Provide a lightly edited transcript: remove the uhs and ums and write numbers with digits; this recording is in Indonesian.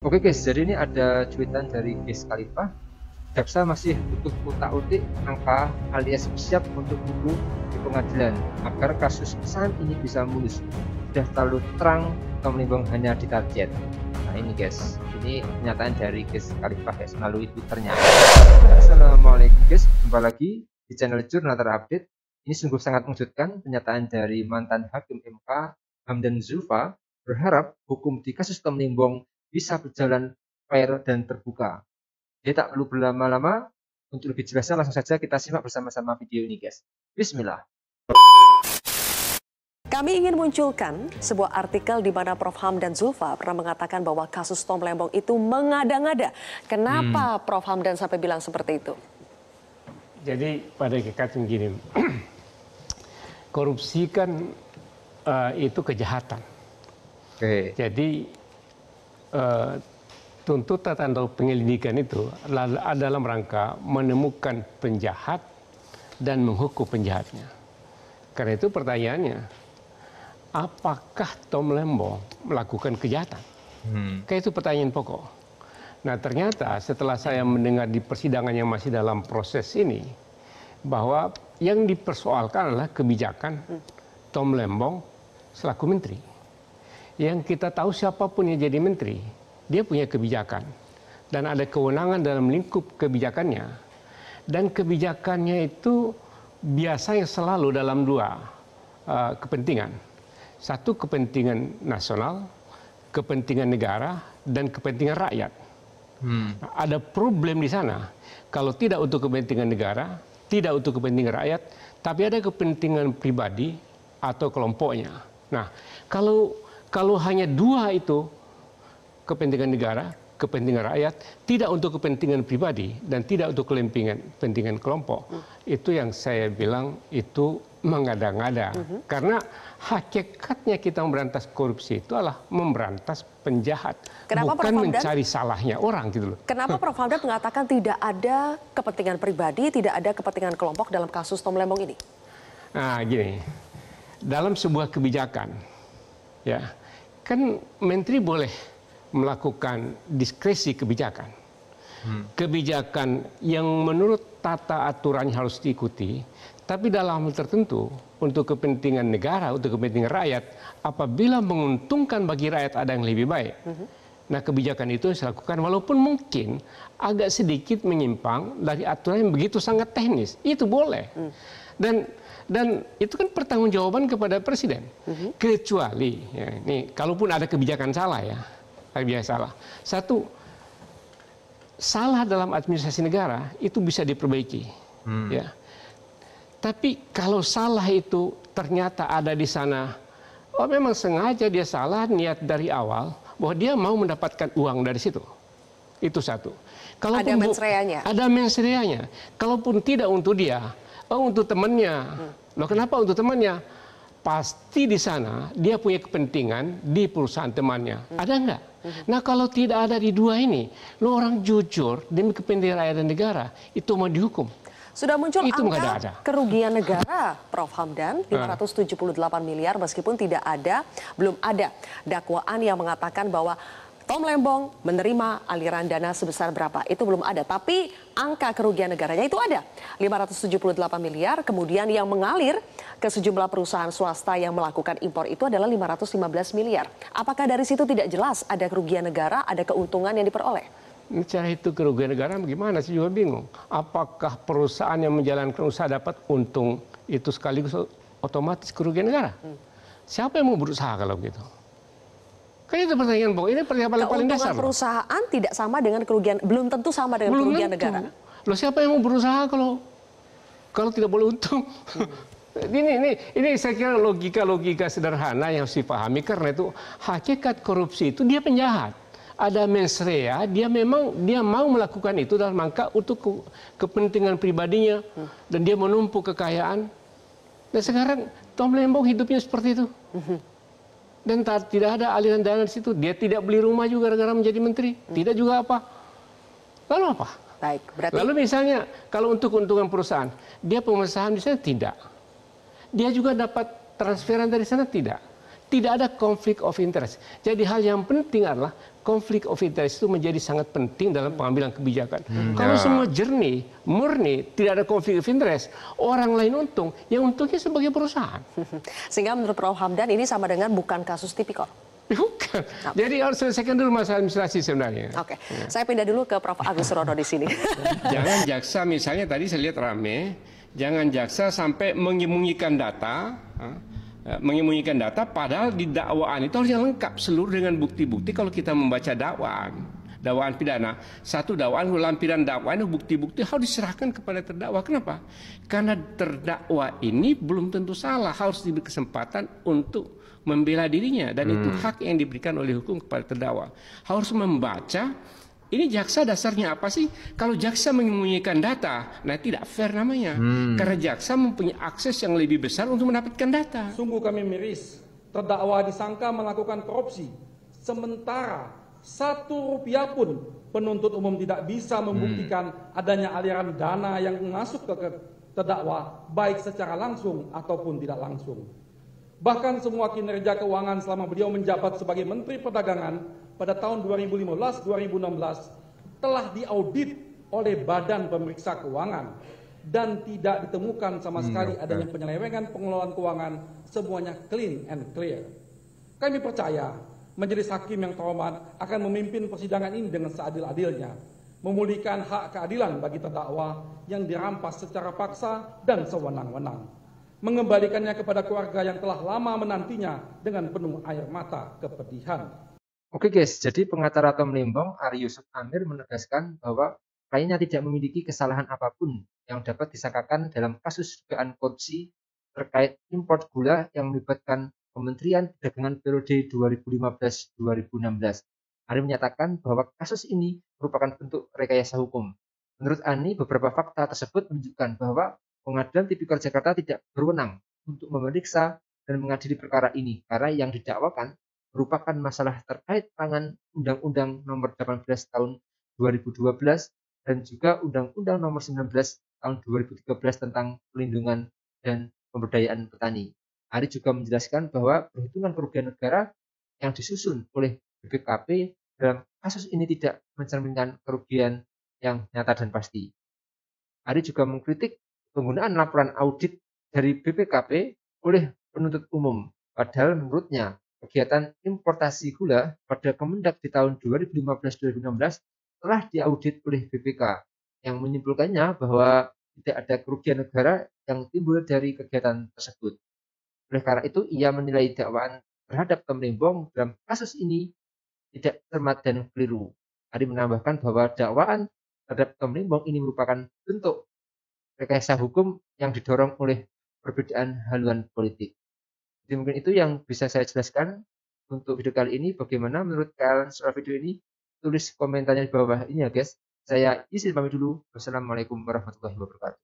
Oke guys, jadi ini ada cuitan dari Wiz Khalifa. Jaksa masih butuh utak-utik angka alias siap untuk buku di pengadilan agar kasus pesan ini bisa mulus. Sudah terlalu terang, Tom Limbong hanya ditarget. Nah ini guys, ini pernyataan dari Wiz Khalifa guys melalui Twitternya. Assalamualaikum guys, jumpa lagi di channel Jurnal Terupdate. Ini sungguh sangat mengejutkan pernyataan dari mantan Hakim MK Hamdan Zulfa berharap hukum di kasus Tom Limbong bisa berjalan fair dan terbuka. Jadi tak perlu berlama-lama, untuk lebih jelasnya langsung saja kita simak bersama-sama video ini guys. Bismillah. Kami ingin munculkan sebuah artikel di mana Prof. Hamdan Zulfa pernah mengatakan bahwa kasus Tom Lembong itu mengada-ngada. Kenapa Prof. Hamdan sampai bilang seperti itu? Jadi pada hakikatnya begini, korupsi kan itu kejahatan. Oke. Jadi tuntutan atau penyelidikan itu adalah rangka menemukan penjahat dan menghukum penjahatnya. Karena itu pertanyaannya, apakah Tom Lembong melakukan kejahatan? Kayak itu pertanyaan pokok. Nah ternyata setelah saya mendengar di persidangan yang masih dalam proses ini, bahwa yang dipersoalkan adalah kebijakan Tom Lembong selaku menteri. Yang kita tahu siapapun yang jadi menteri, dia punya kebijakan dan ada kewenangan dalam lingkup kebijakannya, dan kebijakannya itu biasanya selalu dalam dua kepentingan. Satu, kepentingan nasional, kepentingan negara, dan kepentingan rakyat. Ada problem di sana. Kalau tidak untuk kepentingan negara, tidak untuk kepentingan rakyat, tapi ada kepentingan pribadi atau kelompoknya. Nah, kalau hanya dua itu, kepentingan negara, kepentingan rakyat, tidak untuk kepentingan pribadi dan tidak untuk kepentingan kelompok, itu yang saya bilang itu mengada-ngada. Karena hakikatnya kita memberantas korupsi itu adalah memberantas penjahat, bukan mencari salahnya orang gitu loh. Kenapa Prof. Hamdan mengatakan tidak ada kepentingan pribadi, tidak ada kepentingan kelompok dalam kasus Tom Lembong ini? Nah gini, dalam sebuah kebijakan, ya kan menteri boleh melakukan diskresi kebijakan. Kebijakan yang menurut tata aturannya harus diikuti, tapi dalam hal tertentu untuk kepentingan negara, untuk kepentingan rakyat, apabila menguntungkan bagi rakyat ada yang lebih baik. Nah kebijakan itu saya lakukan walaupun mungkin agak sedikit menyimpang dari aturan yang begitu sangat teknis, itu boleh. Dan itu kan pertanggungjawaban kepada presiden. Kecuali, ya, ini kalaupun ada kebijakan salah ya, biasa salah. Satu, salah dalam administrasi negara itu bisa diperbaiki. Ya. Tapi kalau salah itu ternyata ada di sana, oh memang sengaja dia salah niat dari awal, bahwa dia mau mendapatkan uang dari situ. Itu satu. Kalaupun ada mensreanya. Ada mensreanya. Kalaupun tidak untuk dia, oh untuk temannya. Loh kenapa untuk temannya? Pasti di sana dia punya kepentingan di perusahaan temannya. Ada enggak? Nah kalau tidak ada di dua ini, lo orang jujur demi kepentingan rakyat dan negara, itu mau dihukum. Sudah muncul itu angka kerugian negara, Prof. Hamdan, 578 miliar meskipun belum ada dakwaan yang mengatakan bahwa Tom Lembong menerima aliran dana sebesar berapa, itu belum ada. Tapi angka kerugian negaranya itu ada, 578 miliar, kemudian yang mengalir ke sejumlah perusahaan swasta yang melakukan impor itu adalah 515 miliar. Apakah dari situ tidak jelas ada kerugian negara, ada keuntungan yang diperoleh? Cara itu kerugian negara bagaimana, saya juga bingung. Apakah perusahaan yang menjalankan usaha dapat untung itu sekaligus otomatis kerugian negara? Siapa yang mau berusaha kalau begitu? Kan itu pertanyaan pokok. Ini pertanyaan paling dasar. Keuntungan perusahaan tidak sama dengan kerugian, belum tentu sama dengan kerugian negara. Loh siapa yang mau berusaha kalau tidak boleh untung? Ini saya kira logika sederhana yang harus dipahami, karena itu hakikat korupsi itu dia penjahat. Ada mens rea, dia mau melakukan itu dalam rangka untuk kepentingan pribadinya, dan dia menumpuk kekayaan. Dan sekarang Tom Lembong hidupnya seperti itu. Dan tidak ada aliran dana di situ. Dia tidak beli rumah juga gara-gara menjadi menteri. Tidak juga apa. Lalu apa? Baik, berarti... Lalu misalnya kalau untuk keuntungan perusahaan, dia pemegang saham di sana tidak. Dia juga dapat transferan dari sana tidak. tidak ada konflik of interest. Jadi hal yang penting adalah konflik of interest itu menjadi sangat penting dalam pengambilan kebijakan. Kalau semua jernih, murni, tidak ada konflik of interest, orang lain untung, yang untungnya sebagai perusahaan. Sehingga menurut Prof. Hamdan ini sama dengan bukan kasus tipikor. Bukan. Jadi harus selesaikan dulu masalah administrasi sebenarnya. Oke, saya pindah dulu ke Prof. Agus Rono di sini. Jangan jaksa misalnya tadi saya lihat rame, jangan jaksa sampai menyembunyikan data. Menyembunyikan data padahal di dakwaan itu harusnya lengkap seluruh dengan bukti-bukti. Kalau kita membaca dakwaan pidana, satu dakwaan lampiran dakwaan itu bukti-bukti harus diserahkan kepada terdakwa. Kenapa? Karena terdakwa ini belum tentu salah, harus diberi kesempatan untuk membela dirinya, dan itu hak yang diberikan oleh hukum kepada terdakwa. Harus membaca. Ini jaksa dasarnya apa sih? Kalau jaksa menyembunyikan data, nah tidak fair namanya. Karena jaksa mempunyai akses yang lebih besar untuk mendapatkan data. Sungguh kami miris, terdakwa disangka melakukan korupsi, sementara 1 rupiah pun penuntut umum tidak bisa membuktikan adanya aliran dana yang masuk ke terdakwa, baik secara langsung ataupun tidak langsung. Bahkan semua kinerja keuangan selama beliau menjabat sebagai Menteri Perdagangan pada tahun 2015-2016 telah diaudit oleh Badan Pemeriksa Keuangan dan tidak ditemukan sama sekali adanya penyelewengan pengelolaan keuangan, semuanya clean and clear. Kami percaya majelis hakim yang terhormat akan memimpin persidangan ini dengan seadil-adilnya, memulihkan hak keadilan bagi terdakwa yang dirampas secara paksa dan sewenang-wenang, mengembalikannya kepada keluarga yang telah lama menantinya dengan penuh air mata kepedihan. Oke guys, jadi pengacara Tom Lembong, Ari Yusuf Amir menegaskan bahwa kliennya tidak memiliki kesalahan apapun yang dapat disangkakan dalam kasus dugaan korupsi terkait impor gula yang melibatkan Kementerian Perdagangan periode 2015-2016. Ari menyatakan bahwa kasus ini merupakan bentuk rekayasa hukum. Menurut Ani, beberapa fakta tersebut menunjukkan bahwa Pengadilan Tipikor Jakarta tidak berwenang untuk memeriksa dan mengadili perkara ini karena yang didakwakan merupakan masalah terkait tangan Undang-Undang Nomor 18 Tahun 2012 dan juga Undang-Undang Nomor 19 Tahun 2013 tentang Pelindungan dan Pemberdayaan Petani. Ari juga menjelaskan bahwa perhitungan kerugian negara yang disusun oleh BPKP dalam kasus ini tidak mencerminkan kerugian yang nyata dan pasti. Ari juga mengkritik penggunaan laporan audit dari BPKP oleh penuntut umum, padahal menurutnya kegiatan importasi gula pada Kemendak di tahun 2015-2016 telah diaudit oleh BPK, yang menyimpulkannya bahwa tidak ada kerugian negara yang timbul dari kegiatan tersebut. Oleh karena itu, ia menilai dakwaan terhadap Tom Lembong dalam kasus ini tidak cermat dan keliru. Ari menambahkan bahwa dakwaan terhadap Tom Lembong ini merupakan bentuk rekayasa hukum yang didorong oleh perbedaan haluan politik. Jadi mungkin itu yang bisa saya jelaskan untuk video kali ini. Bagaimana menurut kalian soal video ini? Tulis komentarnya di bawah ini ya guys. Saya izin pamit dulu. Wassalamualaikum warahmatullahi wabarakatuh.